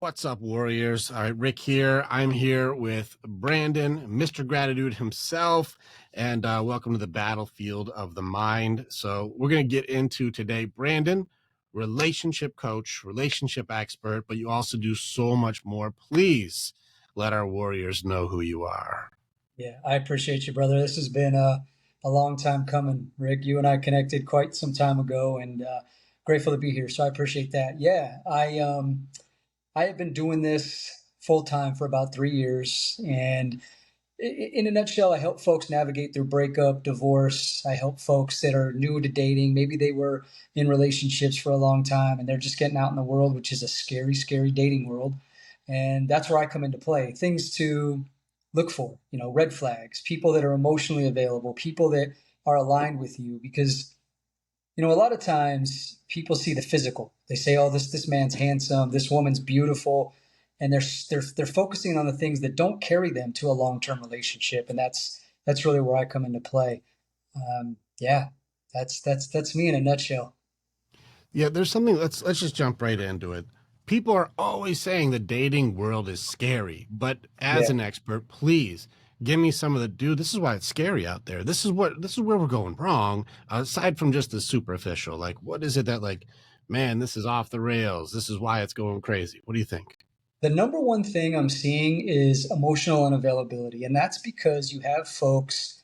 What's up, warriors? All right, Rick here. I'm here with Brandon, Mr. Gratitude himself, and welcome to the battlefield of the mind. So we're going to get into today, Brandon, relationship coach, relationship expert, but you also do so much more. Please let our warriors know who you are. Yeah, I appreciate you, brother. This has been a long time coming, Rick. You and I connected quite some time ago, and grateful to be here. So I appreciate that. Yeah, I have been doing this full time for about 3 years, and in a nutshell, I help folks navigate through breakup, divorce. I help folks that are new to dating. Maybe they were in relationships for a long time, and they're just getting out in the world, which is a scary, scary dating world. And that's where I come into play. Things to look for, red flags, people that are emotionally available, people that are aligned with you. Because, a lot of times people see the physical. They say, oh, this man's handsome, this woman's beautiful. And they're focusing on the things that don't carry them to a long-term relationship. And that's really where I come into play. Yeah, that's me in a nutshell. Yeah, there's something, let's just jump right into it. People are always saying the dating world is scary, but as Yeah. an expert, please give me some of the dude. This is why it's scary out there. This is where we're going wrong. Aside from just the superficial, like what is it that like, man, this is off the rails. This is why it's going crazy. What do you think? The number one thing I'm seeing is emotional unavailability. And that's because you have folks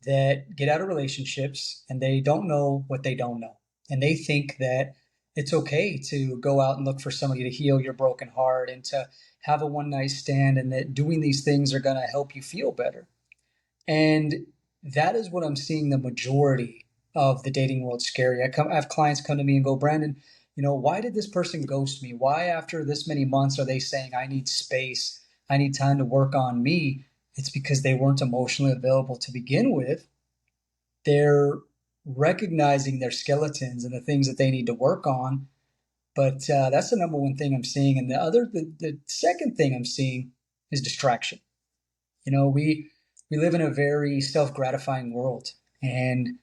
that get out of relationships and they don't know what they don't know. And they think that it's okay to go out and look for somebody to heal your broken heart and to have a one night stand, and that doing these things are going to help you feel better. And that is what I'm seeing the majority of the dating world scary. I have clients come to me and go, Brandon, why did this person ghost me? Why, after this many months, are they saying I need space? I need time to work on me? It's because they weren't emotionally available to begin with. They're recognizing their skeletons and the things that they need to work on. But that's the number one thing I'm seeing. And the second thing I'm seeing is distraction. We live in a very self-gratifying world, and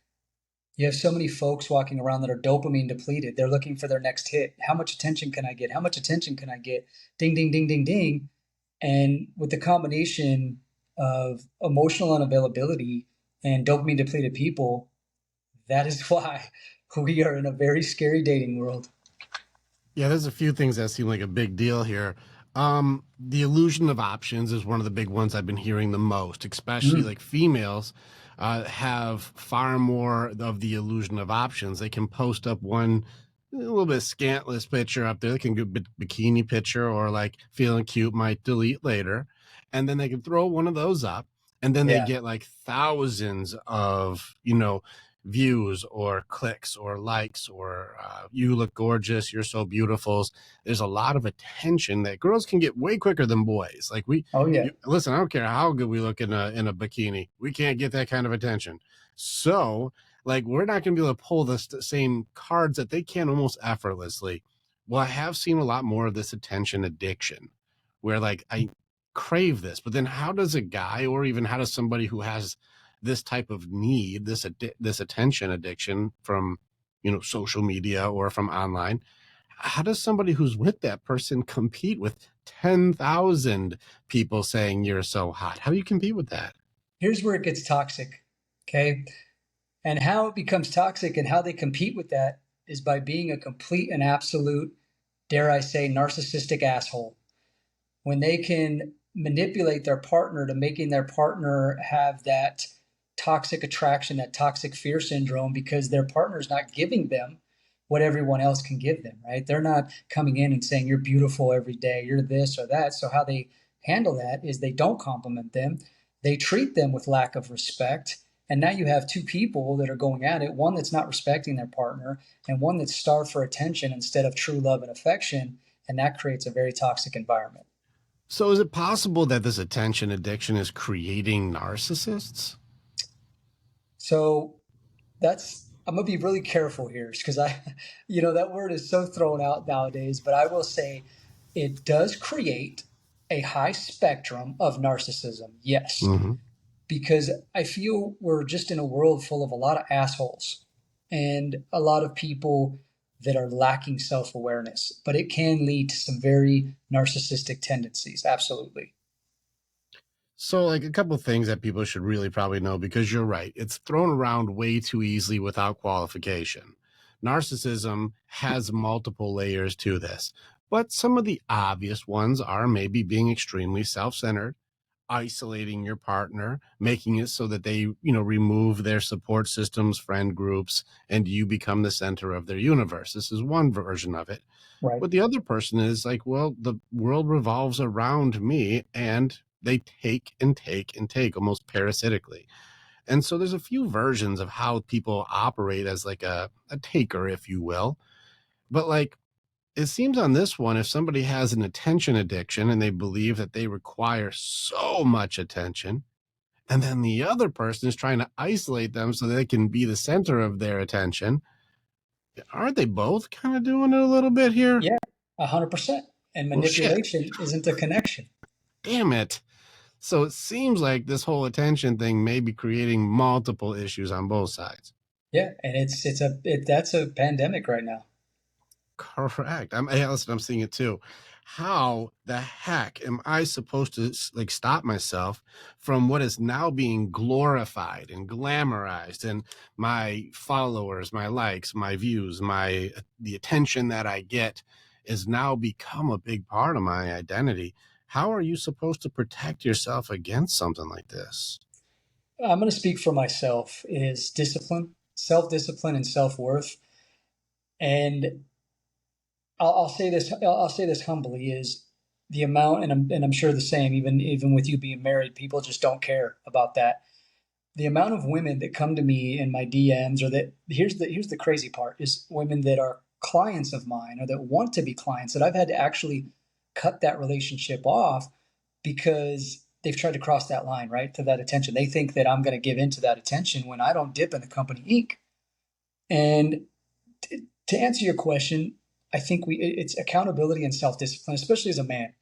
you have so many folks walking around that are dopamine depleted. They're looking for their next hit. How much attention can I get? How much attention can I get? Ding, ding, ding, ding, ding. And with the combination of emotional unavailability and dopamine depleted people, that is why we are in a very scary dating world. Yeah, there's a few things that seem like a big deal here. The illusion of options is one of the big ones I've been hearing the most, especially Mm, like females have far more of the illusion of options. They can post up one a little bit scantless picture up there. They can get bikini picture or like feeling cute, might delete later. And then they can throw one of those up and then they yeah. get like thousands of, views or clicks or likes or you look gorgeous, you're so beautiful. There's a lot of attention that girls can get way quicker than boys. Like Oh, yeah. listen, I don't care how good we look in a bikini, we can't get that kind of attention. So like we're not going to be able to pull the same cards that they can almost effortlessly. Well, I have seen a lot more of this attention addiction where like I crave this, but then how does a guy, or even how does somebody who has this type of need, this attention addiction from social media or from online, how does somebody who's with that person compete with 10,000 people saying you're so hot? How do you compete with that? Here's where it gets toxic. Okay. And how it becomes toxic and how they compete with that is by being a complete and absolute, dare I say, narcissistic asshole. When they can manipulate their partner to making their partner have that toxic attraction, that toxic fear syndrome, because their partner's not giving them what everyone else can give them, right? They're not coming in and saying, you're beautiful every day, you're this or that. So how they handle that is they don't compliment them. They treat them with lack of respect. And now you have two people that are going at it, one that's not respecting their partner and one that's starved for attention instead of true love and affection. And that creates a very toxic environment. So is it possible that this attention addiction is creating narcissists? So I'm gonna be really careful here because that word is so thrown out nowadays, but I will say it does create a high spectrum of narcissism. Yes, Mm-hmm. because I feel we're just in a world full of a lot of assholes and a lot of people that are lacking self awareness, but it can lead to some very narcissistic tendencies. Absolutely. So, like a couple things that people should really probably know because you're right. It's thrown around way too easily without qualification. Narcissism has multiple layers to this, but some of the obvious ones are maybe being extremely self centered, isolating your partner, making it so that they, remove their support systems, friend groups, and you become the center of their universe. This is one version of it. Right. But the other person is like, well, the world revolves around me, and they take and take and take almost parasitically. And so there's a few versions of how people operate as like a taker, if you will. But like it seems on this one, if somebody has an attention addiction and they believe that they require so much attention, and then the other person is trying to isolate them so they can be the center of their attention, aren't they both kind of doing it a little bit here? Yeah, 100%. And Well, shit, manipulation isn't a connection. damn it. So it seems like this whole attention thing may be creating multiple issues on both sides. Yeah, and that's a pandemic right now. Correct. Hey, listen, I'm seeing it too. How the heck am I supposed to like stop myself from what is now being glorified and glamorized, and my followers, my likes, my views, my the attention that I get is now become a big part of my identity? How are you supposed to protect yourself against something like this? I'm going to speak for myself is discipline, self-discipline and self-worth. And I'll say this. I'll say this humbly: is the amount, and I'm sure the same. Even with you being married, people just don't care about that. The amount of women that come to me in my DMs, or that here's the crazy part: is women that are clients of mine or that want to be clients that I've had to actually cut that relationship off because they've tried to cross that line, right, to that attention. They think that I'm going to give into that attention when I don't dip in the company ink. And to answer your question, I think it's accountability and self discipline, especially as a man.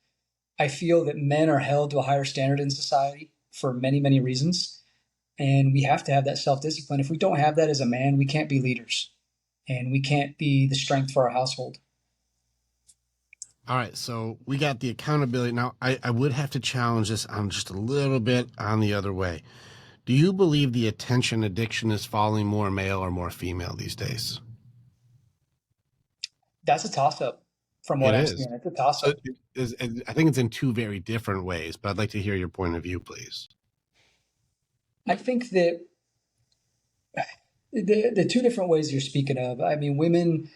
I feel that men are held to a higher standard in society for many, many reasons. And we have to have that self discipline. If we don't have that as a man, we can't be leaders and we can't be the strength for our household. All right, so we got the accountability. Now, I would have to challenge this on just a little bit on the other way. Do you believe the attention addiction is falling more male or more female these days? That's a toss up from what It I'm is. seeing. It's a toss So up. I think it's in two very different ways, but I'd like to hear your point of view, please. I think that the two different ways you're speaking of, I mean, women,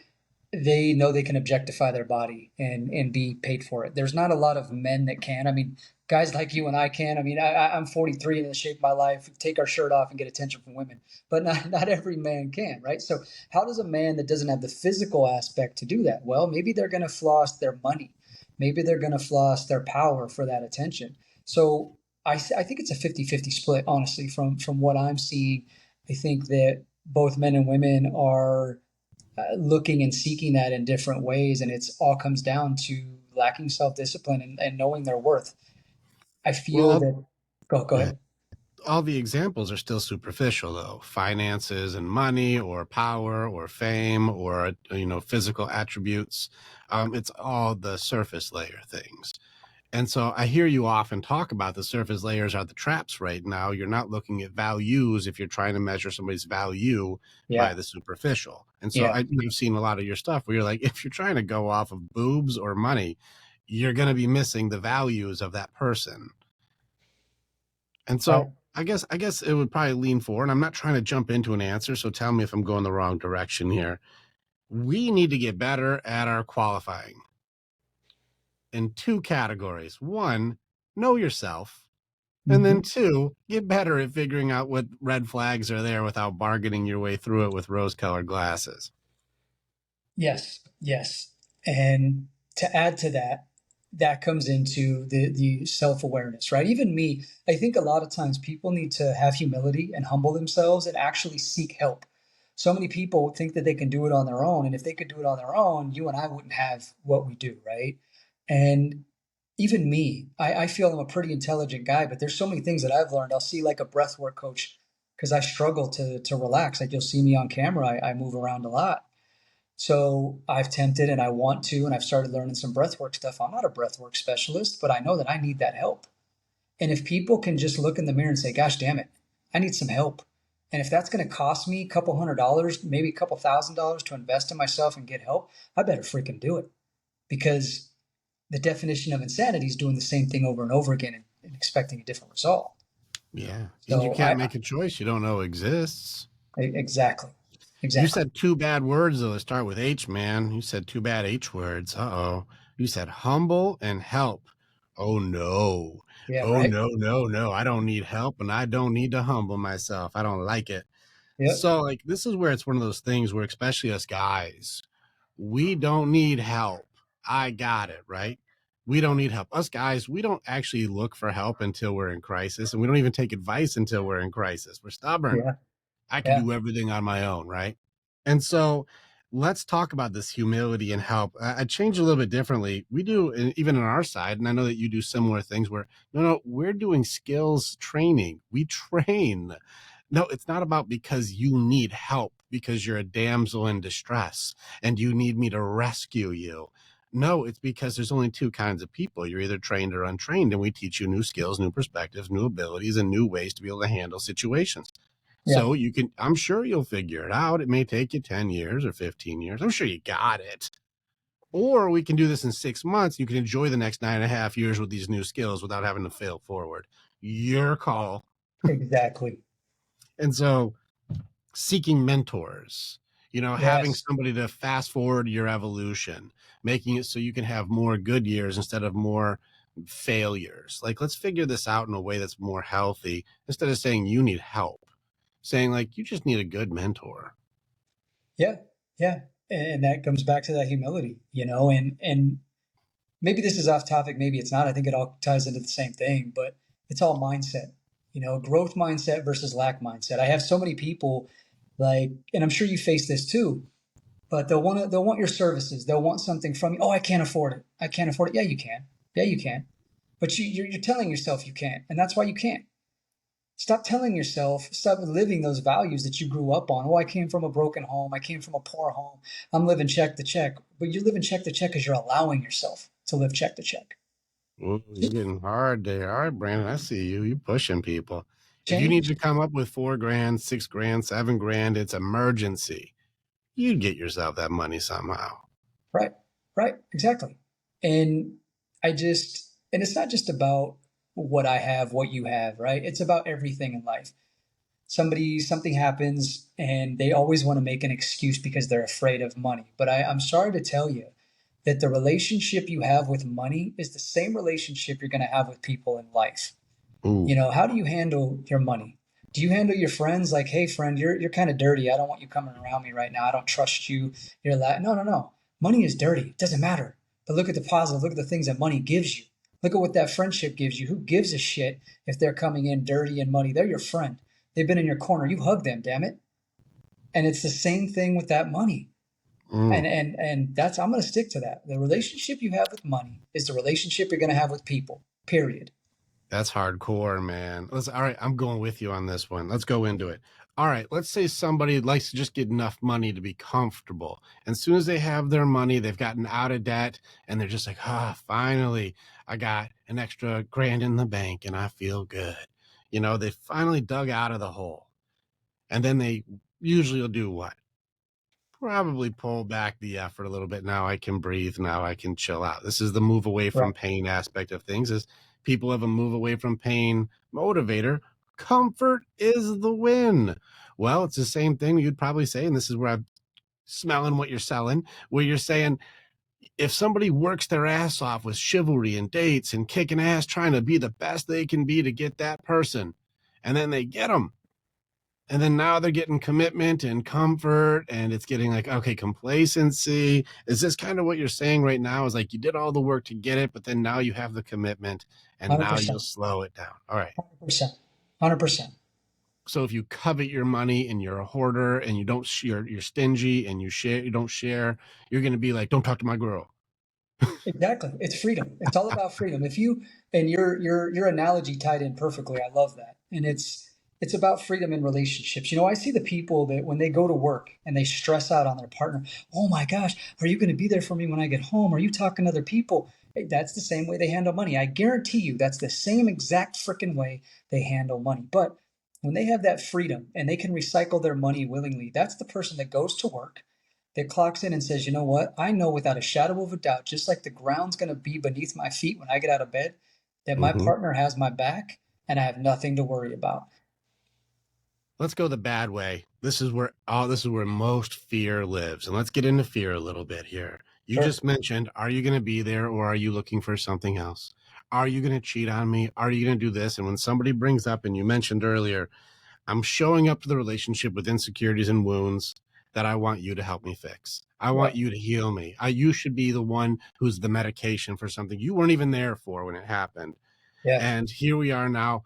they know they can objectify their body and be paid for it. There's not a lot of men that can. I mean, guys like you and I can. I mean, I'm 43 in the shape of my life. Take our shirt off and get attention from women, but not every man can, right? So how does a man that doesn't have the physical aspect to do that? Well, maybe they're going to floss their money. Maybe they're going to floss their power for that attention. So I think it's a 50-50 split, honestly, from what I'm seeing. I think that both men and women are looking and seeking that in different ways, and it's all comes down to lacking self-discipline and knowing their worth. I feel Well, that go yeah, ahead. all the examples are still superficial, though. Finances and money, or power, or fame, or physical attributes. It's all the surface layer things. And so I hear you often talk about the surface layers are the traps right now. You're not looking at values if you're trying to measure somebody's value by Yeah, the superficial. And so yeah, I've seen a lot of your stuff where you're like, if you're trying to go off of boobs or money, you're going to be missing the values of that person. And right. so I guess it would probably lean forward. I'm not trying to jump into an answer, so tell me if I'm going the wrong direction here. We need to get better at our qualifying in two categories. One, know yourself. And then Mhm. two, get better at figuring out what red flags are there without bargaining your way through it with rose colored glasses. Yes, yes. And to add to that, that comes into the self-awareness, right? Even me, I think a lot of times people need to have humility and humble themselves and actually seek help. So many people think that they can do it on their own, and if they could do it on their own, you and I wouldn't have what we do, right? And even me, I feel I'm a pretty intelligent guy, but there's so many things that I've learned. I'll see like a breathwork coach because I struggle to relax. Like you'll see me on camera, I move around a lot. So I've tempted and I want to, and I've started learning some breathwork stuff. I'm not a breathwork specialist, but I know that I need that help. And if people can just look in the mirror and say, gosh, damn it, I need some help. And if that's going to cost me a couple $100, maybe a couple $1,000 to invest in myself and get help, I better freaking do it. Because the definition of insanity is doing the same thing over and over again and expecting a different result. Yeah. And you So can't make a choice you don't know exists. exactly, You exactly. said two bad words though that start with H, man. You said two bad H words. Uh-oh. You said humble and help. Oh no. Yeah, Oh right. no, no, no. I don't need help and I don't need to humble myself. I don't like it. Yep. So like this is where it's one of those things where especially us guys, we don't need help. I got it, right? We don't need help. Us guys, we don't actually look for help until we're in crisis, and we don't even take advice until we're in crisis. We're stubborn. Yeah. I can Yeah. do everything on my own, right? And so let's talk about this humility and help. I change a little bit differently. We do, even on our side, and I know that you do similar things where, no, we're doing skills training. We train. No, it's not about because you need help because you're a damsel in distress and you need me to rescue you. No, it's because there's only two kinds of people. You're either trained or untrained, and we teach you new skills, new perspectives, new abilities, and new ways to be able to handle situations. Yeah. So you can, I'm sure you'll figure it out. It may take you 10 years or 15 years. I'm sure you got it. Or we can do this in 6 months. You can enjoy the next 9.5 years with these new skills without having to fail forward. Your call. Exactly. And so seeking mentors, having Yes. somebody to fast forward your evolution, making it so you can have more good years instead of more failures. Like, let's figure this out in a way that's more healthy instead of saying you need help, saying like you just need a good mentor. Yeah. Yeah. And that comes back to that humility, and maybe this is off topic, maybe it's not. I think it all ties into the same thing, but it's all mindset, growth mindset versus lack mindset. I have so many people like, and I'm sure you face this too, but they'll want your services. They'll want something from you. Oh, I can't afford it. I can't afford it. Yeah, you can. Yeah, you can. But you're telling yourself you can't, and that's why you can't. Stop telling yourself, stop living those values that you grew up on. Oh, I came from a broken home. I came from a poor home. I'm living check to check. But you're living check to check because you're allowing yourself to live check to check. Ooh, you're getting hard there. All right, Brandon, I see you. You pushing people. If you need Change. to come up with 4 grand, 6 grand, 7 grand, it's emergency. You get yourself that money somehow. Right. Right. Exactly. And and it's not just about what I have, what you have, right? It's about everything in life. Something happens and they always want to make an excuse because they're afraid of money. But I'm sorry to tell you that the relationship you have with money is the same relationship you're going to have with people in life. Ooh. How do you handle your money? Do you handle your friends like, hey, friend, you're kind of dirty. I don't want you coming around me right now. I don't trust you. No, no, no. Money is dirty. It doesn't matter. But look at the positive. Look at the things that money gives you. Look at what that friendship gives you. Who gives a shit if they're coming in dirty and muddy? They're your friend. They've been in your corner. You hug them, damn it. And it's the same thing with that money. Mm. And that's I'm going to stick to that. The relationship you have with money is the relationship you're going to have with people. Period. That's hardcore, man. All right, I'm going with you on this one. Let's go into it. All right, let's say somebody likes to just get enough money to be comfortable. And as soon as they have their money, they've gotten out of debt and they're just like, finally, I got an extra grand in the bank and I feel good. They finally dug out of the hole. And then they usually will do what? Probably pull back the effort a little bit. Now I can breathe. Now I can chill out. This is the move away Right. from pain aspect of things. Is people have a move away from pain motivator. Comfort is the win. Well, it's the same thing you'd probably say, and this is where I'm smelling what you're selling, where you're saying if somebody works their ass off with chivalry and dates and kicking ass trying to be the best they can be to get that person, and then they get them, and then now they're getting commitment and comfort and it's getting like, okay, complacency. Is this kind of what you're saying right now? Is like you did all the work to get it, but then now you have the commitment and now you'll 100%. slow it down. All right. 100%. 100%. So if you covet your money and you're a hoarder and you don't you're stingy and you don't share, you're going to be like, don't talk to my girl. Exactly. It's freedom. It's all about freedom. If you and your analogy tied in perfectly. I love that. And It's about freedom in relationships. I see the people that when they go to work and they stress out on their partner, oh my gosh, are you going to be there for me when I get home? Are you talking to other people? Hey, that's the same way they handle money. I guarantee you that's the same exact freaking way they handle money. But when they have that freedom and they can recycle their money willingly, that's the person that goes to work, that clocks in and says, you know what? I know without a shadow of a doubt, just like the ground's going to be beneath my feet when I get out of bed, that my Hmm. partner has my back and I have nothing to worry about. Let's go the bad way. This is where most fear lives. And let's get into fear a little bit here. You Sure. just mentioned, are you going to be there or are you looking for something else? Are you going to cheat on me? Are you going to do this? And when somebody brings up, and you mentioned earlier, I'm showing up to the relationship with insecurities and wounds that I want you to help me fix. I want Right. you to heal me. You should be the one who's the medication for something you weren't even there for when it happened. Yeah. And here we are now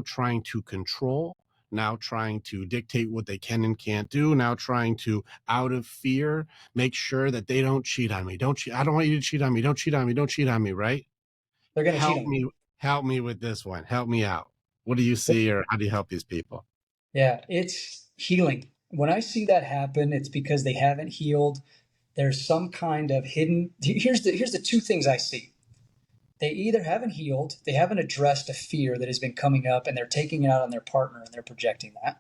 trying to control, now trying to dictate what they can and can't do, now trying to, out of fear, make sure that they don't cheat on me. Don't cheat. I don't want you to cheat on me. Don't cheat on me. Don't cheat on me. Right? They're going to cheat Help on you. me. Help me with this one. Help me out. What do you see, or how do you help these people? Yeah. It's healing. When I see that happen, it's because they haven't healed. There's some kind of hidden. Here's the two things I see. They either haven't healed, they haven't addressed a fear that has been coming up, and they're taking it out on their partner and they're projecting that.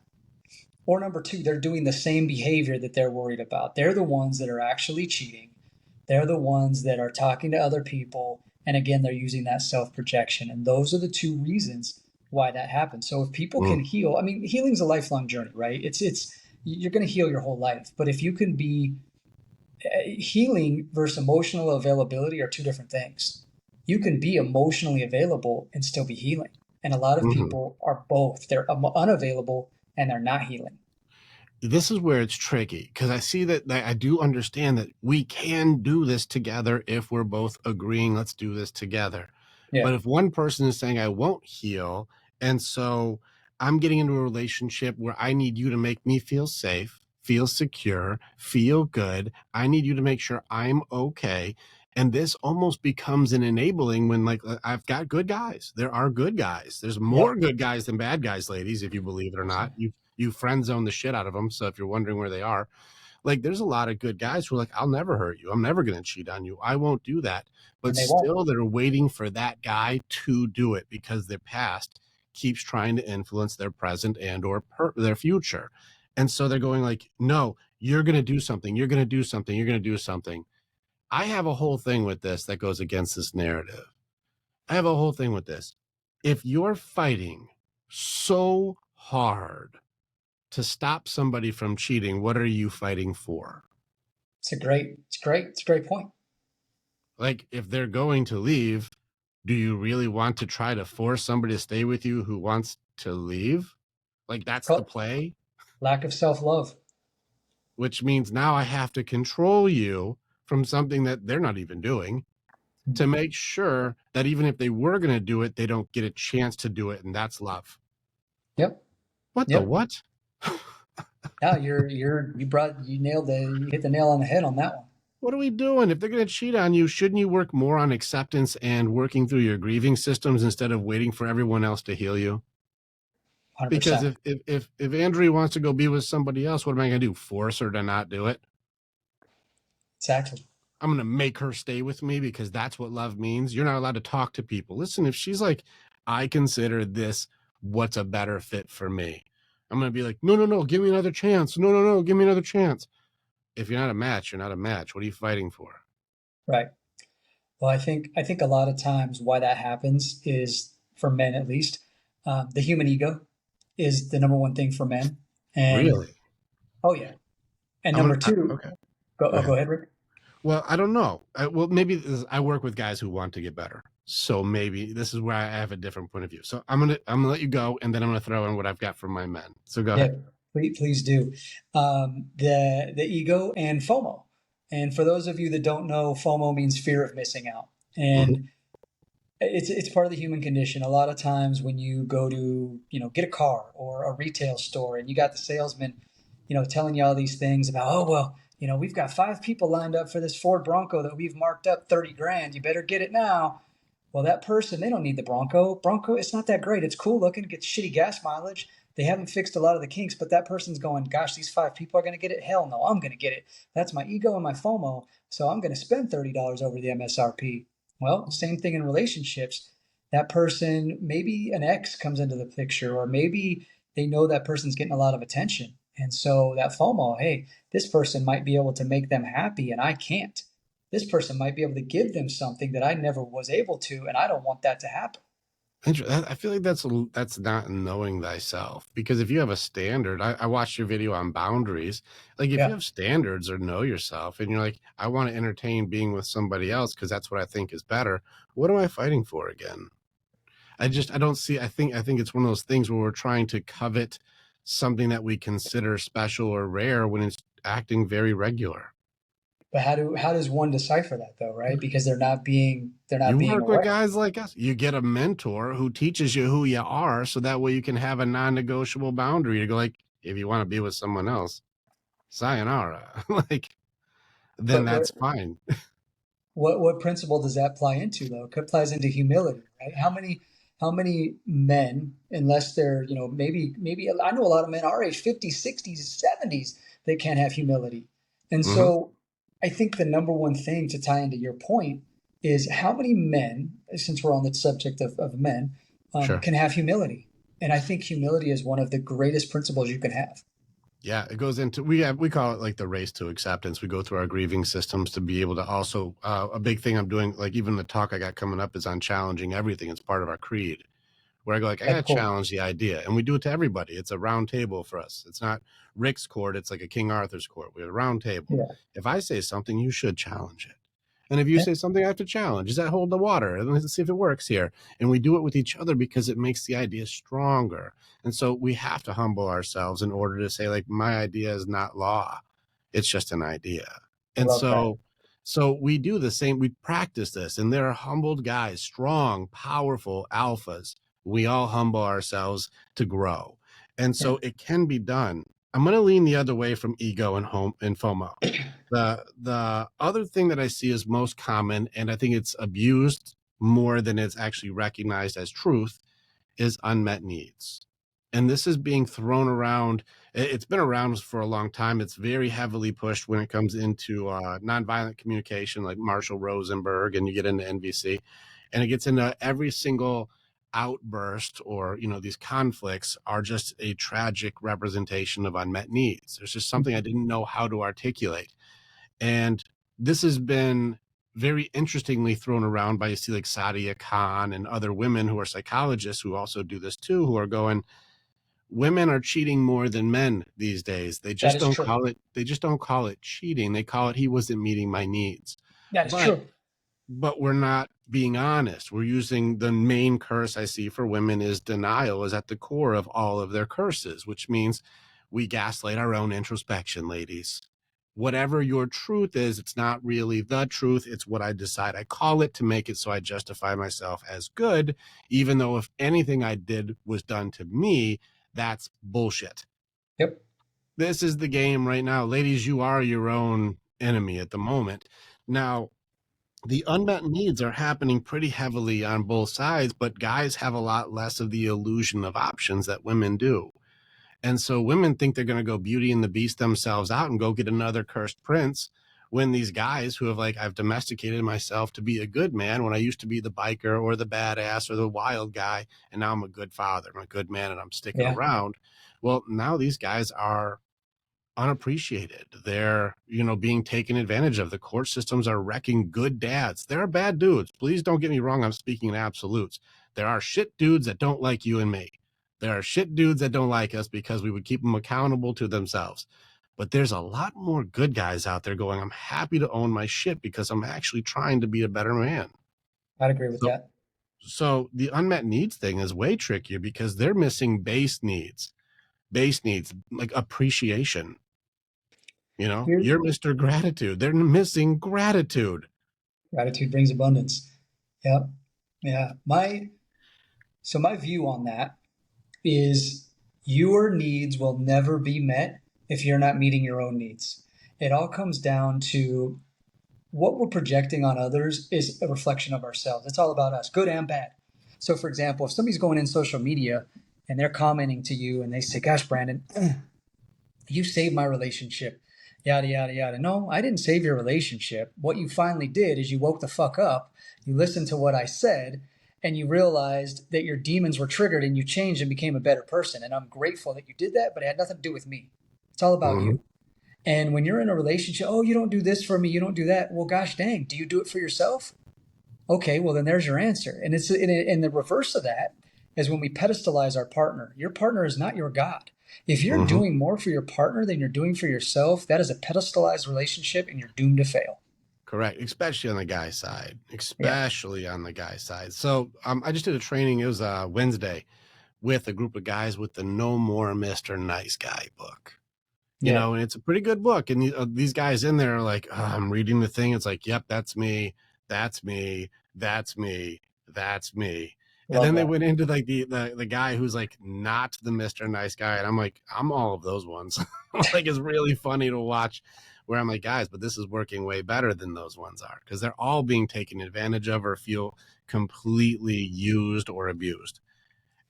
Or number two, they're doing the same behavior that they're worried about. They're the ones that are actually cheating. They're the ones that are talking to other people. And again, they're using that self projection. And those are the two reasons why that happens. So if people Mm, can heal, I mean, healing's a lifelong journey, right? You're going to heal your whole life. But if you can be healing versus emotional availability are two different things. You can be emotionally available and still be healing. And a lot of mhm. people are both. They're unavailable and they're not healing. This is where it's tricky, because I see that I do understand that we can do this together if we're both agreeing, let's do this together. Yeah. But if one person is saying, I won't heal, and so I'm getting into a relationship where I need you to make me feel safe, feel secure, feel good. I need you to make sure I'm okay. And this almost becomes an enabling when, like, I've got good guys. There are good guys. There's more Yep. good guys than bad guys, ladies, if you believe it or not. You friend zone the shit out of them. So if you're wondering where they are, like, there's a lot of good guys who are like, I'll never hurt you. I'm never going to cheat on you. I won't do that. But And they won't. still, they're waiting for that guy to do it because their past keeps trying to influence their present and or their future. And so they're going like, no, you're going to do something. You're going to do something. You're going to do something. I have a whole thing with this that goes against this narrative. I have a whole thing with this. If you're fighting so hard to stop somebody from cheating, what are you fighting for? It's a great point. Like, if they're going to leave, do you really want to try to force somebody to stay with you who wants to leave? Like, that's the play, Lack of self love. which means now I have to control you from something that they're not even doing to make sure that even if they were going to do it, they don't get a chance to do it. And that's love. Yep. What the Yep. what? Yeah, you hit the nail on the head on that one. What are we doing? If they're going to cheat on you, shouldn't you work more on acceptance and working through your grieving systems instead of waiting for everyone else to heal you? Because 100%. if Andrea wants to go be with somebody else, what am I going to do? Force her to not do it? Exactly. I'm going to make her stay with me because that's what love means. You're not allowed to talk to people. Listen, if she's like, I consider this what's a better fit for me, I'm going to be like, no, no, no, give me another chance. No, no, no, give me another chance. If you're not a match, you're not a match. What are you fighting for? Right. Well, I think a lot of times why that happens is for men at least, the human ego is the number one thing for men. And Really? oh yeah. And I'm number going to, two, okay, go go ahead. ahead, Rick. Well, I don't know. Well, maybe I work with guys who want to get better, so maybe this is where I have a different point of view. So I'm gonna let you go, and then I'm gonna throw in what I've got from my men. So go Yeah, ahead. please do. The ego and FOMO. And for those of you that don't know, FOMO means fear of missing out. Mhm. And it's part of the human condition. A lot of times when you go to, get a car or a retail store and you got the salesman, telling you all these things about, oh, well, we've got 5 people lined up for this Ford Bronco that we've marked up 30 grand. You better get it now. Well, that person, they don't need the Bronco. Bronco, it's not that great. It's cool looking, it gets shitty gas mileage, They haven't fixed a lot of the kinks, but that person's going, gosh, these 5 people are going to get it. Hell no, I'm going to get it. That's my ego and my FOMO. So I'm going to spend $30 over the MSRP. Well, same thing in relationships. That person, maybe an ex comes into the picture, or maybe they know that person's getting a lot of attention. And so that FOMO, hey, this person might be able to make them happy and I can't. This person might be able to give them something that I never was able to, and I don't want that to happen. I feel like that's not knowing thyself, because if you have a standard, I watched your video on boundaries. Like if you Yeah. have standards or know yourself and you're like, I want to entertain being with somebody else because that's what I think is better. What am I fighting for again? I don't see, I think it's one of those things where we're trying to covet something that we consider special or rare when it's acting very regular. But how does one decipher that though, right? Because they're not You being work with aware. guys like us. You get a mentor who teaches you who you are, so that way you can have a non-negotiable boundary to go like, if you want to be with someone else, sayonara. Like, then But that's fine. what principle does that apply into though? It applies into humility, right? How many men, unless they're, maybe I know a lot of men our age, 50s, 60s, 70s, they can't have humility. And Hmm. so I think the number one thing to tie into your point is how many men, since we're on the subject of men, Sure. can have humility. And I think humility is one of the greatest principles you can have. Yeah, it goes into we call it like the race to acceptance. We go through our grieving systems to be able to also a big thing I'm doing, like even the talk I got coming up is on challenging everything. It's part of our creed. Where I go like, I That's gotta cool. challenge the idea, and we do it to everybody. It's a round table for us. It's not Rick's court. It's like a King Arthur's court. We have a round table. Yeah. If I say something, you should challenge it. And if you Yeah. say something, I have to challenge. Does that hold the water? And let's see if it works here. And we do it with each other because it makes the idea stronger. And so we have to humble ourselves in order to say, like, my idea is not law. It's just an idea. I And love that. so we do the same. We practice this, and there are humbled guys, strong, powerful alphas. We all humble ourselves to grow. And Yeah. so it can be done. I'm going to lean the other way from ego and home and FOMO. The other thing that I see is most common, and I think it's abused more than it's actually recognized as truth, is unmet needs. And this is being thrown around. It's been around for a long time. It's very heavily pushed when it comes into nonviolent communication, like Marshall Rosenberg, and you get into NVC, and it gets into every single outburst, or these conflicts are just a tragic representation of unmet needs. There's just something I didn't know how to articulate. And this has been very interestingly thrown around by, you see, like Sadia Khan and other women who are psychologists who also do this too, who are going, women are cheating more than men these days. They That just is don't true. call it cheating. They call it, he wasn't meeting my needs. That is But true. but we're not being honest. We're using the main curse I see for women is denial is at the core of all of their curses, which means we gaslight our own introspection, ladies. Whatever your truth is, it's not really the truth. It's what I decide I call it to make it so I justify myself as good, even though if anything I did was done to me, that's bullshit. Yep. This is the game right now. Ladies, you are your own enemy at the moment. Now, the unmet needs are happening pretty heavily on both sides, but guys have a lot less of the illusion of options that women do. And so women think they're going to go Beauty and the Beast themselves out and go get another cursed prince, when these guys who have like, I've domesticated myself to be a good man when I used to be the biker or the badass or the wild guy, and now I'm a good father, I'm a good man, and I'm sticking Yeah. around. Well, now these guys are unappreciated. They're, being taken advantage of. The court systems are wrecking good dads. There are bad dudes. Please don't get me wrong. I'm speaking in absolutes. There are shit dudes that don't like you and me. There are shit dudes that don't like us because we would keep them accountable to themselves. But there's a lot more good guys out there going, I'm happy to own my shit because I'm actually trying to be a better man. I'd agree with So, that. so the unmet needs thing is way trickier because they're missing base needs like appreciation. Here, You're Mr. Gratitude. They're missing gratitude. gratitude brings abundance. Yep. Yeah. My view on that is your needs will never be met if you're not meeting your own needs. It all comes down to what we're projecting on others is a reflection of ourselves. It's all about us, good and bad. So, for example, if somebody's going in social media and they're commenting to you and they say, gosh, Brandon, you saved my relationship, yada, yada, yada. No, I didn't save your relationship. What you finally did is you woke the fuck up, you listened to what I said, and you realized that your demons were triggered and you changed and became a better person. And I'm grateful that you did that, but it had nothing to do with me. It's all about Mhm. you. And when you're in a relationship, oh, you don't do this for me, you don't do that. Well, gosh dang, do you do it for yourself? Okay, well, then there's your answer. And it's in the reverse of that is when we pedestalize our partner. Your partner is not your God. If you're Mhm. doing more for your partner than you're doing for yourself, that is a pedestalized relationship and you're doomed to fail. Correct, especially on the guy side, Yeah. especially on the guy side. So I just did a training. It was Wednesday with a group of guys with the No More Mr. Nice Guy book. Yeah. And it's a pretty good book. And these guys in there are like, oh, I'm reading the thing. It's like, yep, that's me. That's me. That's me. That's me. And Love then they that. went into like the guy who's like not the Mr. Nice Guy. And I'm like, I'm all of those ones. Like, it's really funny to watch where I'm like, guys, but this is working way better than those ones are because they're all being taken advantage of or feel completely used or abused.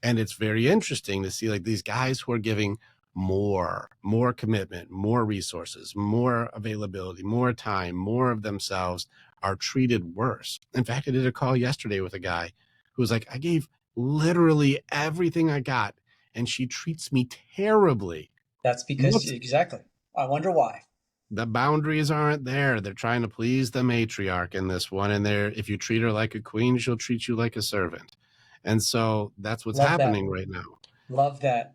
And it's very interesting to see like these guys who are giving more commitment, more resources, more availability, more time, more of themselves are treated worse. In fact, I did a call yesterday with a guy who was like, I gave literally everything I got and she treats me terribly. That's because, What's exactly. I wonder why. the boundaries aren't there. They're trying to please the matriarch in this one. And if you treat her like a queen, she'll treat you like a servant. And so that's what's Love that. happening right now. Love that.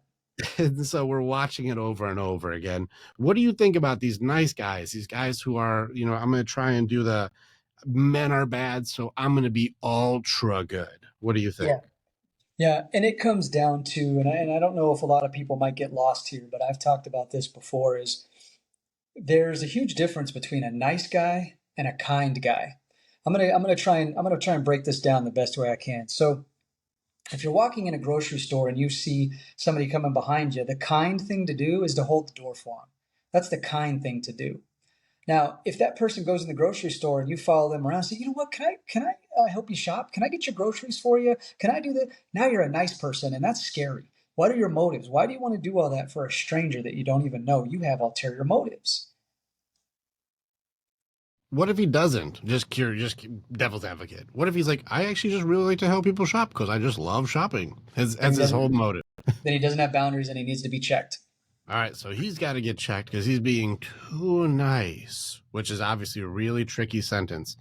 And so we're watching it over and over again. What do you think about these nice guys, these guys who are, I'm going to try and do the men are bad, so I'm going to be ultra good? What do you think? Yeah. Yeah. And it comes down to, and I don't know if a lot of people might get lost here, but I've talked about this before, is there's a huge difference between a nice guy and a kind guy. I'm gonna try and break this down the best way I can. So if you're walking in a grocery store and you see somebody coming behind you, the kind thing to do is to hold the door for them. That's the kind thing to do. Now, if that person goes in the grocery store and you follow them around, say, you know what, can I help you shop? Can I get your groceries for you? Can I do that? Now you're a nice person, and that's scary. What are your motives? Why do you want to do all that for a stranger that you don't even know? You have ulterior motives. What if he doesn't? Just curious, just devil's advocate. What if he's like, I actually just really like to help people shop because I just love shopping. Then As he his whole doesn't. motive. Then he doesn't have boundaries, and he needs to be checked. All right, so he's got to get checked because he's being too nice, which is obviously a really tricky sentence.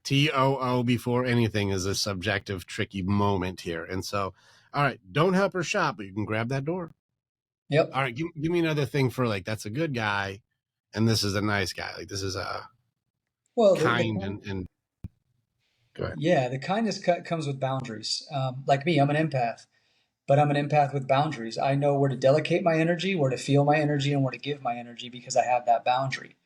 TOO before anything is a subjective, tricky moment here. And so, all right, don't help her shop, but you can grab that door. Yep. All right, give me another thing for like, that's a good guy and this is a nice guy. Like, this is a Well, kind and go ahead. yeah, the kindness comes with boundaries. Like me, I'm an empath, but I'm an empath with boundaries. I know where to delegate my energy, where to feel my energy, and where to give my energy because I have that boundary.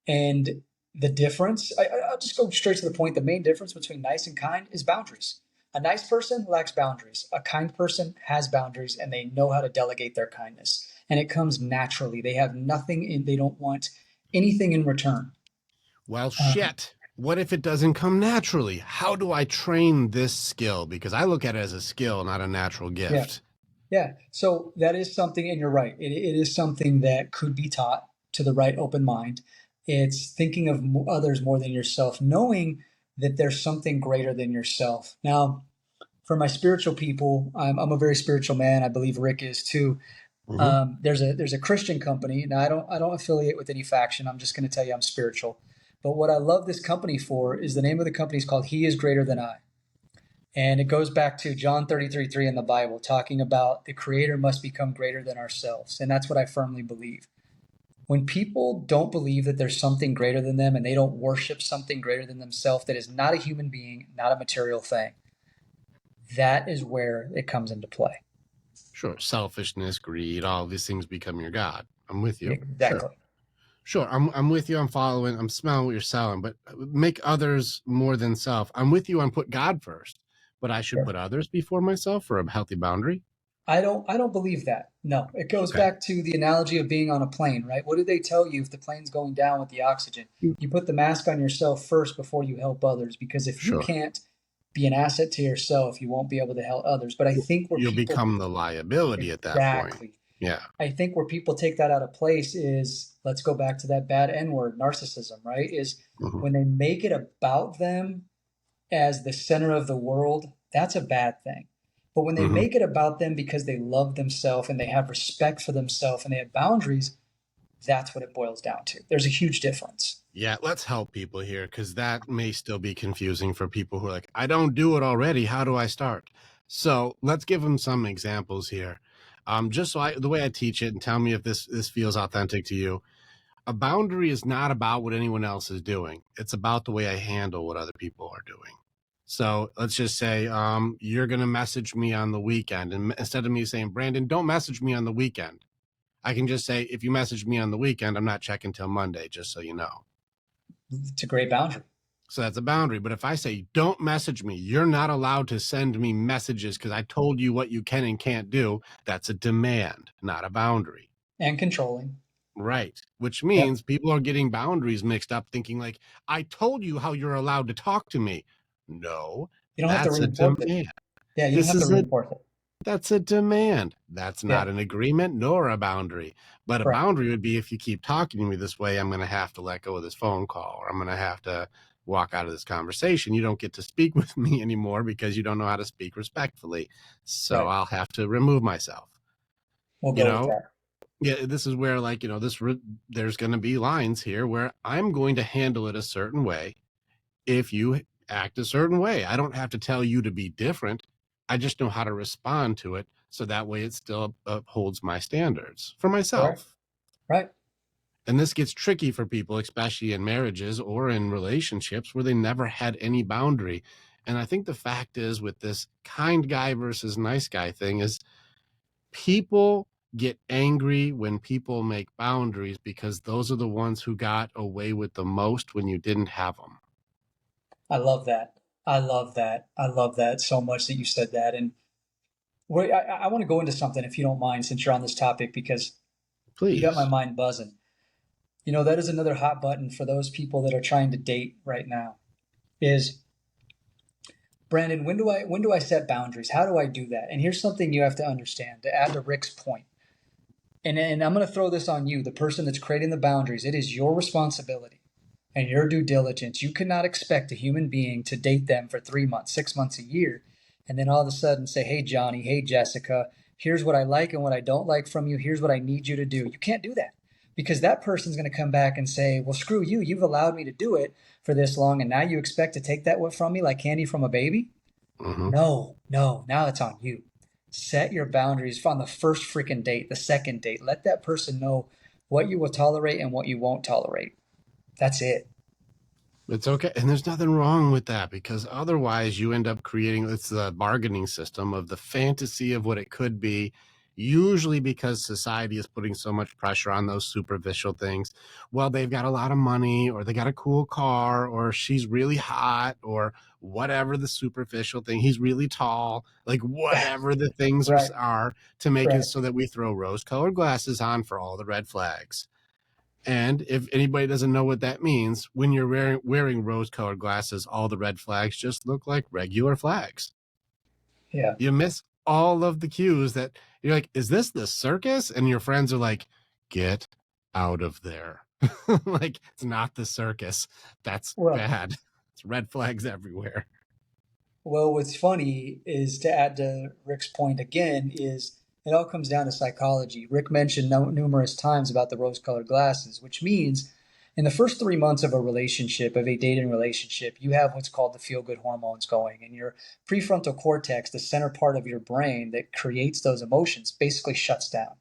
And the difference, I'll just go straight to the point. The main difference between nice and kind is boundaries. A nice person lacks boundaries. A kind person has boundaries and they know how to delegate their kindness. And it comes naturally. They have nothing in, they don't want anything in return. Well, Um, shit. What if it doesn't come naturally? How do I train this skill? Because I look at it as a skill, not a natural yeah. gift. Yeah. So that is something, and you're right. It is something that could be taught to the right open mind. It's thinking of others more than yourself, knowing that there's something greater than yourself. Now, for my spiritual people, I'm a very spiritual man. I believe Rick is too. Mm-hmm. There's a Christian company. Now I don't affiliate with any faction. I'm just going to tell you I'm spiritual. But what I love this company for is the name of the company is called He is Greater Than I. And it goes back to John 33:3 in the Bible, talking about the creator must become greater than ourselves. And that's what I firmly believe. When people don't believe that there's something greater than them and they don't worship something greater than themselves that is not a human being, not a material thing, that is where it comes into play. Sure. Selfishness, greed, all these things become your God. I'm with you. Sure. Exactly. Sure. I'm with you. I'm following. I'm smelling what you're selling, but make others more than self. I'm with you on put God first, but I should Sure. put others before myself for a healthy boundary. I don't believe that. No. It goes Okay. back to the analogy of being on a plane, right? What do they tell you if the plane's going down with the oxygen? You put the mask on yourself first before you help others because if you Sure. can't be an asset to yourself, you won't be able to help others. But I think where You'll people become the liability at that point. exactly, Yeah. I think where people take that out of place is, let's go back to that bad N word, narcissism, right? Is Mhm. when they make it about them as the center of the world, that's a bad thing. But when they Mhm. make it about them because they love themselves and they have respect for themselves and they have boundaries, that's what it boils down to. There's a huge difference. Yeah, let's help people here because that may still be confusing for people who are like, I don't do it already. How do I start? So let's give them some examples here. Just so the way I teach it, and tell me if this feels authentic to you. A boundary is not about what anyone else is doing. It's about the way I handle what other people are doing. So let's just say you're going to message me on the weekend. And instead of me saying, Brandon, don't message me on the weekend, I can just say, if you message me on the weekend, I'm not checking till Monday, just so you know. It's a great boundary. So that's a boundary. But if I say, don't message me, you're not allowed to send me messages because I told you what you can and can't do, that's a demand, not a boundary. And controlling. Right. Which Yep. means people are getting boundaries mixed up, thinking like, I told you how you're allowed to talk to me. No, You don't have to that's a reinforce it. demand. Yeah, you don't This have to is a reinforce it. That's a demand. That's Yeah, not an agreement nor a boundary. But a correct. boundary would be, if you keep talking to me this way, I'm going to have to let go of this phone call, or I'm going to have to walk out of this conversation. You don't get to speak with me anymore because you don't know how to speak respectfully. So Right. I'll have to remove myself. We'll You go with know, that. yeah, this is where, like, there's going to be lines here where I'm going to handle it a certain way if you act a certain way. I don't have to tell you to be different. I just know how to respond to it. So that way it still upholds my standards for Correct. myself. Right. And this gets tricky for people, especially in marriages or in relationships where they never had any boundary. And I think the fact is, with this kind guy versus nice guy thing, is people get angry when people make boundaries because those are the ones who got away with the most when you didn't have them. I love that. I love that. I love that so much that you said that. And I want to go into something, if you don't mind, since you're on this topic, because you got my Please. mind buzzing. You know, that is another hot button for those people that are trying to date right now. Is Brandon, when do I set boundaries? How do I do that? And here's something you have to understand to add to Rick's point. And I'm going to throw this on you, the person that's creating the boundaries. It is your responsibility and your due diligence. You cannot expect a human being to date them for 3 months, 6 months, a year, and then all of a sudden say, hey, Johnny, hey, Jessica, here's what I like and what I don't like from you. Here's what I need you to do. You can't do that, because that person's going to come back and say, well, screw you. You've allowed me to do it for this long, and now you expect to take that from me like candy from a baby? Mm-hmm. No, no, now it's on you. Set your boundaries on the first freaking date, the second date. Let that person know what you will tolerate and what you won't tolerate. That's it. It's okay. And there's nothing wrong with that, because otherwise you end up creating, it's the bargaining system of the fantasy of what it could be, usually because society is putting so much pressure on those superficial things. Well, they've got a lot of money, or they got a cool car, or she's really hot, or whatever the superficial thing. He's really tall, like whatever the things Right, are to make it right. so that we throw rose colored glasses on for all the red flags. And if anybody doesn't know what that means, when you're wearing rose-colored glasses, all the red flags just look like regular flags. Yeah. You miss all of the cues that you're like, is this the circus? And your friends are like, get out of there. Like, it's not the circus. That's Well, bad. It's red flags everywhere. well, what's funny is, to add to Rick's point again, is it all comes down to psychology. Rick mentioned numerous times about the rose-colored glasses, which means in the first 3 months of a relationship, of a dating relationship, you have what's called the feel-good hormones going, and your prefrontal cortex, the center part of your brain that creates those emotions, basically shuts down.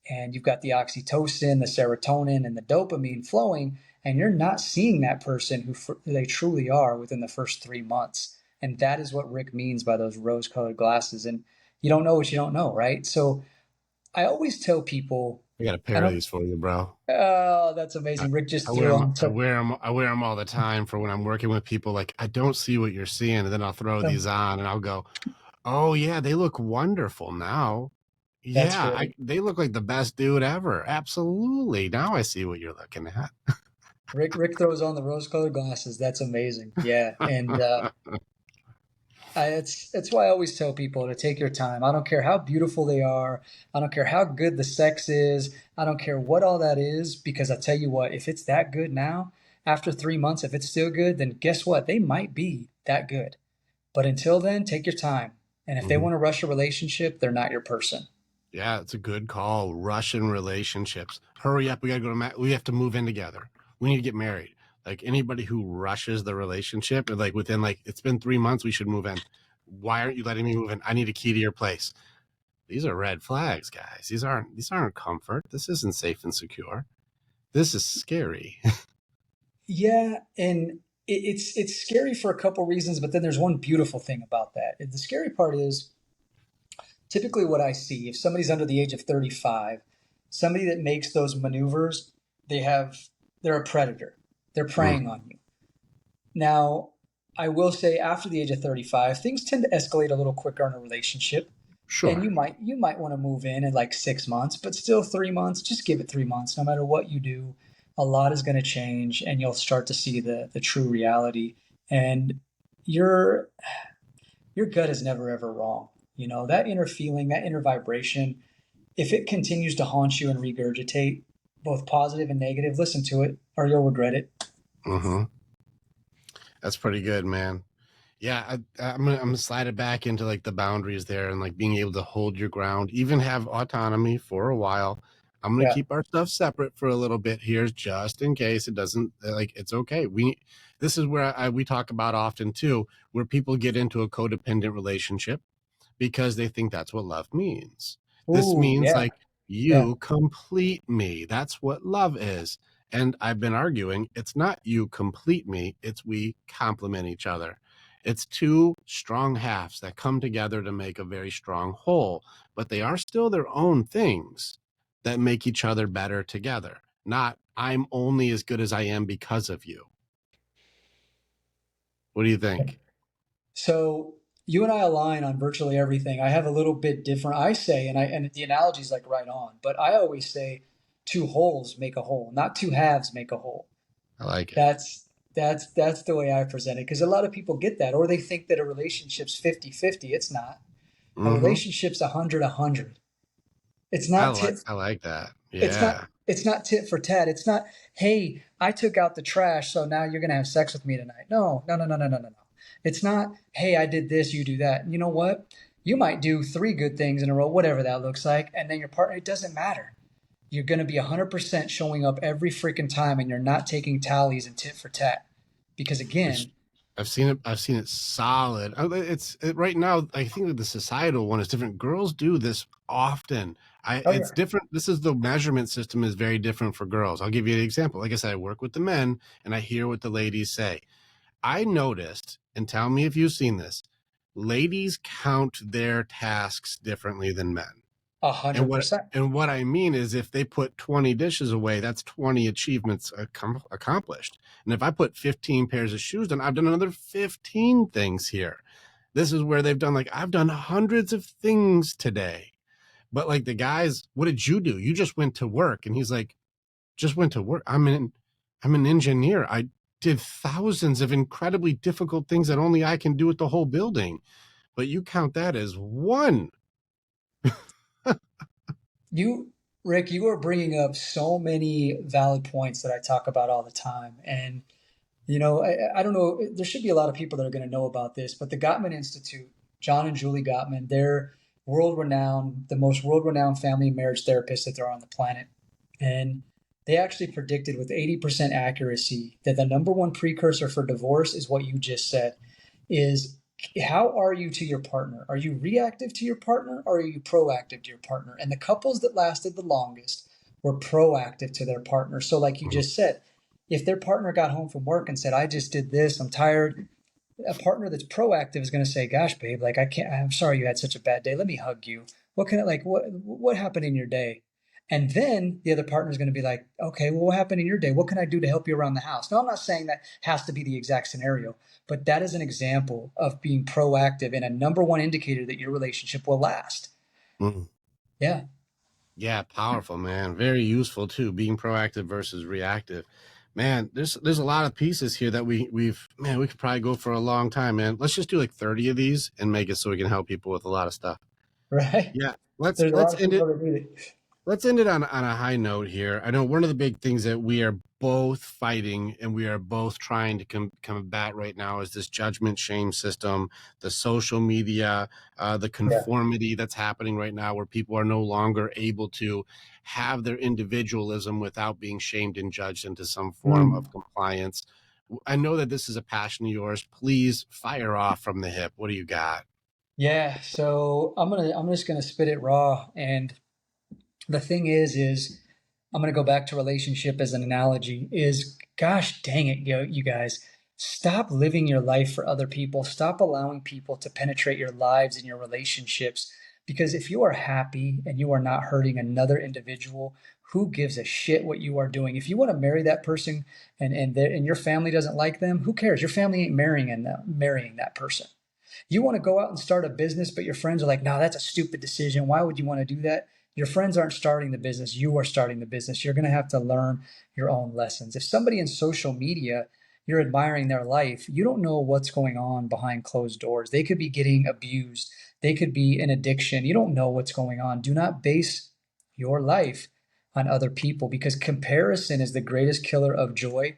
And you've got the oxytocin, the serotonin, and the dopamine flowing, and you're not seeing that person who they truly are within the first 3 months. And that is what Rick means by those rose colored glasses. And you don't know what you don't know, right? So I always tell people, I got a I pair of don't, these for you, bro. oh, that's I, amazing. Rick I just wear threw them. on. I So, wear them. I wear them all the time for when I'm working with people. Like, I don't see what you're seeing, and then I'll throw these on, and I'll go, oh yeah, they look wonderful now. that's Yeah, great. they look like the best dude ever. Absolutely. Now I see what you're looking at. Rick throws on the rose colored glasses. That's amazing. Yeah. And It's why I always tell people to take your time. I don't care how beautiful they are. I don't care how good the sex is. I don't care what all that is, because I tell you what, if it's that good now, after 3 months, if it's still good, then guess what? They might be that good. But until then, take your time. And if they Mhm. want to rush a relationship, they're not your person. Yeah, it's a good call. Russian relationships. Hurry up. We got to go we have to move in together. We need to get married. Like anybody who rushes the relationship, like within like, it's been 3 months, we should move in. Why aren't you letting me move in? I need a key to your place. These are red flags, guys. These aren't comfort. This isn't safe and secure. This is scary. Yeah, and it's scary for a couple reasons, but then there's one beautiful thing about that. The scary part is typically what I see, if somebody's under the age of 35, somebody that makes those maneuvers, they're a predator. They're Mm, preying on you. Now, I will say after the age of 35, things tend to escalate a little quicker in a relationship. And sure. you might want to move in like 6 months, but still 3 months, just give it 3 months. No matter what you do, a lot is going to change and you'll start to see the true reality. And your your gut is never ever wrong. You know, that inner feeling, that inner vibration, if it continues to haunt you and regurgitate, both positive and negative, listen to it or you'll regret it. Mm-hmm. That's pretty good, man. Yeah, I'm gonna slide it back into like the boundaries there and like being able to hold your ground, even have autonomy for a while. I'm gonna Yeah. keep our stuff separate for a little bit here, just in case it doesn't like it's okay. This is where we talk about often too, where people get into a codependent relationship because they think that's what love means. This Ooh, means yeah. like Yeah. you complete me. That's what love is. And I've been arguing it's not you complete me, it's we complement each other. It's two strong halves that come together to make a very strong whole, but they are still their own things that make each other better together. Not I'm only as good as I am because of you. What do you think? So you and I align on virtually everything. I have a little bit different. I say, and the analogy is like right on, but I always say two wholes make a whole, not two halves make a whole. I like it. That's the way I present it, because a lot of people get that, or they think that a relationship's 50-50. It's not. A Mm-hmm. relationship's 100-100. It's I not like tit I like that. it's not Yeah. it's not tit for tat. It's not, hey, I took out the trash, so now you're gonna have sex with me tonight. No, no, no, no, no, no, no, no. It's not, hey, I did this, you do that. And you know what? You might do three good things in a row, whatever that looks like, and then your partner, it doesn't matter. You're gonna be 100% showing up every freaking time, and you're not taking tallies and tit for tat. Because It's again, I've seen it. I've seen it solid. Right now. I think that the societal one is different. Girls do this often. oh It's yeah, different. This is the measurement system is very different for girls. I'll give you an example. Like I said, I work with the men and I hear what the ladies say. I noticed, and tell me if you've seen this. Ladies count their tasks differently than men. a And hundred what percent. and what I mean is if they put 20 dishes away, that's 20 achievements accomplished. And if I put 15 pairs of shoes on, I've done another 15 things here. This is where they've done like I've done hundreds of things today. But like the guys, what did you do? You just went to work. And he's like, just went to work. I'm an engineer. I did thousands of incredibly difficult things that only I can do with the whole building. But you count that as one. You, Rick, you are bringing up so many valid points that I talk about all the time. And, I don't know, there should be a lot of people that are going to know about this, but the Gottman Institute, John and Julie Gottman, they're world renowned, the most world renowned family and marriage therapists that there are on the planet. And they actually predicted with 80% accuracy that the number one precursor for divorce is what you just said, is how are you to your partner? Are you reactive to your partner or are you proactive to your partner? And the couples that lasted the longest were proactive to their partner. So, like you Mhm. just said, if their partner got home from work and said, I just did this, I'm tired, a partner that's proactive is going to say, gosh, babe, like, I can't, I'm sorry you had such a bad day. Let me hug you. What can I, like, what happened in your day? And then the other partner is going to be like, okay, well, what happened in your day? What can I do to help you around the house? Now, I'm not saying that has to be the exact scenario, but that is an example of being proactive and a number one indicator that your relationship will last. Mhm. Yeah. Yeah, powerful, man. Very useful too, being proactive versus reactive. Man, there's a lot of pieces here that we've man, we could probably go for a long time, man. Let's just do like 30 of these and make it so we can help people with a lot of stuff. Right? Yeah, let's There's a lot let's of end people it. that need it. Let's end it on a high note here. I know one of the big things that we are both fighting and we are both trying to combat right now is this judgment shame system, the social media, the Yeah. conformity that's happening right now where people are no longer able to have their individualism without being shamed and judged into some form Mm. of compliance. I know that this is a passion of yours. Please fire off from the hip. What do you got? Yeah. So I'm just gonna spit it raw. And the thing is I'm going to go back to relationship as an analogy is gosh dang it, you guys, stop living your life for other people. Stop allowing people to penetrate your lives and your relationships. Because if you are happy and you are not hurting another individual, who gives a shit what you are doing? If you want to marry that person and your family doesn't like them, who cares? Your family ain't marrying that person. You want to go out and start a business, but your friends are like, no, that's a stupid decision. Why would you want to do that? Your friends aren't starting the business. You are starting the business. You're going to have to learn your own lessons. If somebody in social media, you're admiring their life, you don't know what's going on behind closed doors. They could be getting abused. They could be in addiction. You don't know what's going on. Do not base your life on other people because comparison is the greatest killer of joy.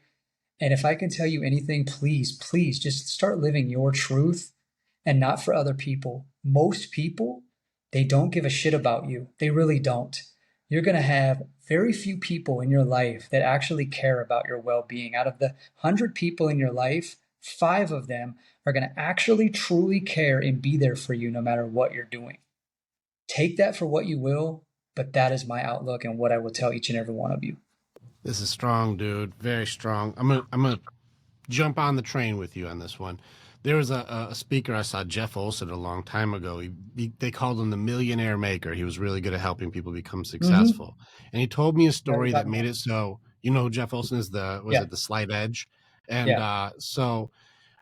And if I can tell you anything, please just start living your truth and not for other people. Most people, they don't give a shit about you. They really don't. You're going to have very few people in your life that actually care about your well being. Out of the 100 people in your life, five of them are going to actually truly care and be there for you no matter what you're doing. Take that for what you will, but that is my outlook and what I will tell each and every one of you. This is strong, dude. Very strong. I'm gonna jump on the train with you on this one. There was a speaker I saw, Jeff Olson, a long time ago. They called him the millionaire maker. He was really good at helping people become Mm-hmm. successful. And he told me a Yeah, we're story that talking made about. it so, you know, who Jeff Olson is was Yeah, it the Slight Edge? And yeah.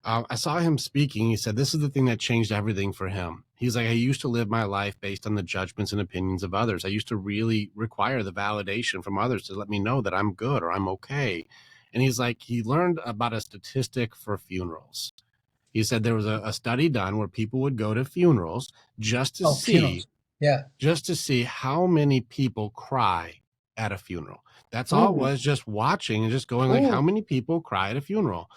I saw him speaking. He said, this is the thing that changed everything for him. He's like, I used to live my life based on the judgments and opinions of others. I used to really require the validation from others to let me know that I'm good or I'm okay. And he's like, he learned about a statistic for funerals. He said there was a study done where people would go to funerals just to Oh, see funerals. Yeah. just to see how many people cry at a funeral. That's all it Ooh, was, just watching and just going like, how ooh. many people cry at a funeral?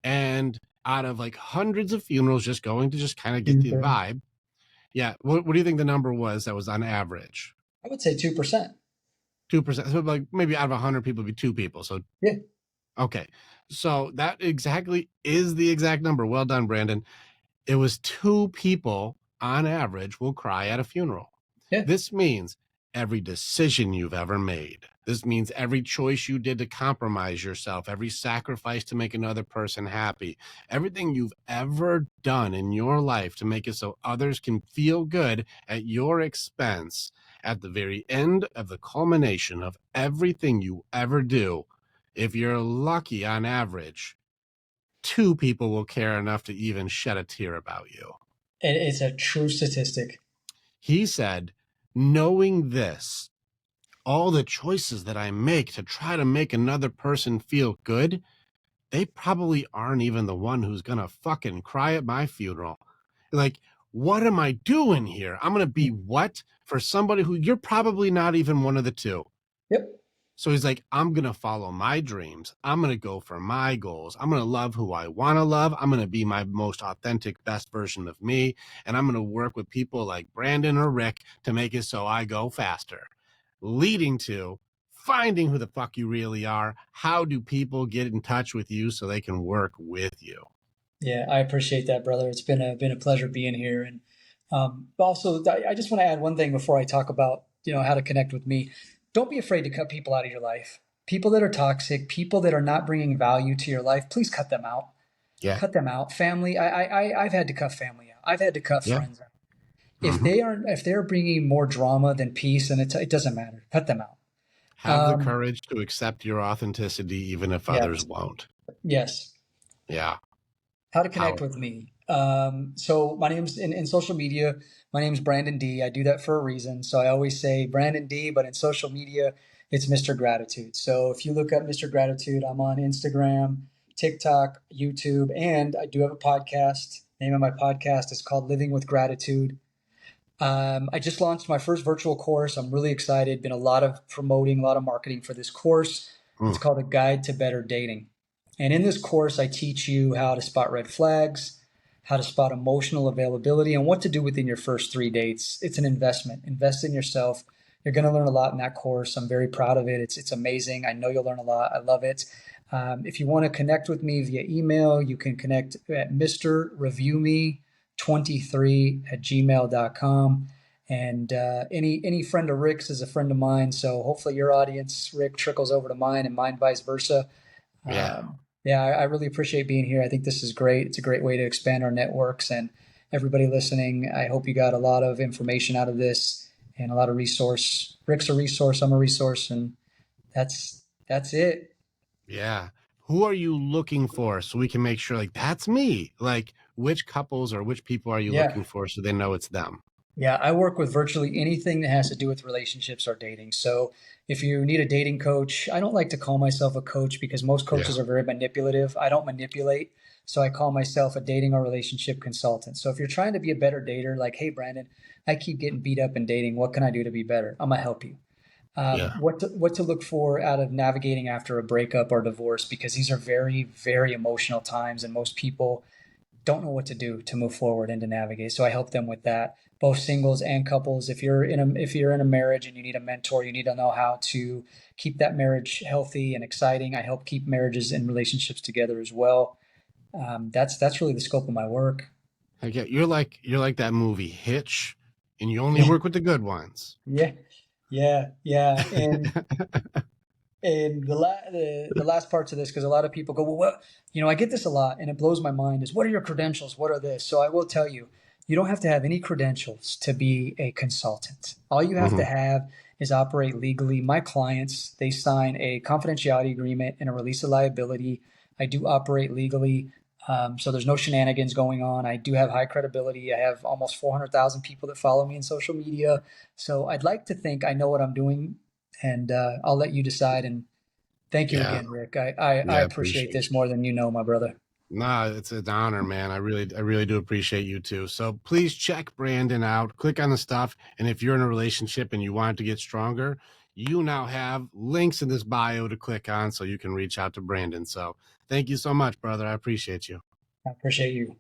And out of like hundreds of funerals, just going to just kind of get the 2%. vibe. Yeah. What do you think the number was that was on average? I would say 2%. 2%. So like maybe out of 100 people, it'd be two people. So, Yeah, okay. So that exactly is the exact number. Well done, Brandon. It was two people on average will cry at a funeral. yeah. This means every decision you've ever made. This means every choice you did to compromise yourself, every sacrifice to make another person happy, everything you've ever done in your life to make it so others can feel good at your expense. At the very end of the culmination of everything you ever do, if you're lucky on average, two people will care enough to even shed a tear about you. It's a true statistic. He said, knowing this, all the choices that I make to try to make another person feel good, they probably aren't even the one who's going to fucking cry at my funeral. Like, what am I doing here? I'm going to be what for somebody who you're probably not even one of the two. Yep. So he's like, I'm going to follow my dreams. I'm going to go for my goals. I'm going to love who I want to love. I'm going to be my most authentic, best version of me. And I'm going to work with people like Brandon or Rick to make it so I go faster, leading to finding who the fuck you really are. How do people get in touch with you so they can work with you? Yeah, I appreciate that, brother. It's been a pleasure being here. And also, I just want to add one thing before I talk about how to connect with me. Don't be afraid to cut people out of your life. People that are toxic, people that are not bringing value to your life, please cut them out. Yeah. Cut them out. Family, I've had to cut family out. I've had to cut Yeah. friends out. Mm-hmm. If they're bringing more drama than peace, and it doesn't matter. Cut them out. Have the Um, courage to accept your authenticity, even if others yes, won't. yes. Yeah. How to connect with Powerful. me. So my name's in social media. My name's Brandon D. I do that for a reason. So I always say Brandon D. But in social media, it's Mr. Gratitude. So if you look up Mr. Gratitude, I'm on Instagram, TikTok, YouTube, and I do have a podcast. The name of my podcast is called Living with Gratitude. I just launched my first virtual course. I'm really excited. Been a lot of promoting, a lot of marketing for this course. It's Mm. called A Guide to Better Dating. And in this course, I teach you how to spot red flags, how to spot emotional availability, and what to do within your first 3 dates. It's an investment. Invest in yourself. You're going to learn a lot in that course. I'm very proud of it. It's amazing. I know you'll learn a lot. I love it. If you want to connect with me via email, you can connect at mrreviewme23@gmail.com. And any friend of Rick's is a friend of mine. So hopefully your audience, Rick, trickles over to mine and mine vice versa. Yeah. Yeah, I really appreciate being here. I think this is great. It's a great way to expand our networks. And everybody listening, I hope you got a lot of information out of this and a lot of resource. Rick's a resource. I'm a resource. And that's it. Yeah. Who are you looking for so we can make sure, like, that's me? Like, which couples or which people are you Yeah. looking for so they know it's them? Yeah, I work with virtually anything that has to do with relationships or dating. So if you need a dating coach, I don't like to call myself a coach because most Yeah. coaches are very manipulative. I don't manipulate. So I call myself a dating or relationship consultant. So if you're trying to be a better dater, like, hey, Brandon, I keep getting beat up in dating. What can I do to be better? I'm going to help you. Yeah. What to look for out of navigating after a breakup or divorce, because these are very, very emotional times and most people don't know what to do to move forward and to navigate. So I help them with that, both singles and couples. If you're in a marriage and you need a mentor, you need to know how to keep that marriage healthy and exciting. I help keep marriages and relationships together as well. That's really the scope of my work. Okay. You're like that movie Hitch, and you only Yeah, work with the good ones. yeah, yeah. And the last parts of this, because a lot of people go, well, what, I get this a lot, and it blows my mind. Is what are your credentials? What are this? So I will tell you, you don't have to have any credentials to be a consultant. All you have to Hmm. have is operate legally. My clients, they sign a confidentiality agreement and a release of liability. I do operate legally. So there's no shenanigans going on. I do have high credibility. I have almost 400,000 people that follow me in social media. So I'd like to think I know what I'm doing, and I'll let you decide. And thank you Yeah. again, Rick. I Yeah. I appreciate appreciate this you. more than you know, my brother. Nah, it's an honor, man. I really do appreciate you too. So please check Brandon out. Click on the stuff, and if you're in a relationship and you want to get stronger, you now have links in this bio to click on so you can reach out to Brandon. So thank you so much, brother. I appreciate you. I appreciate you.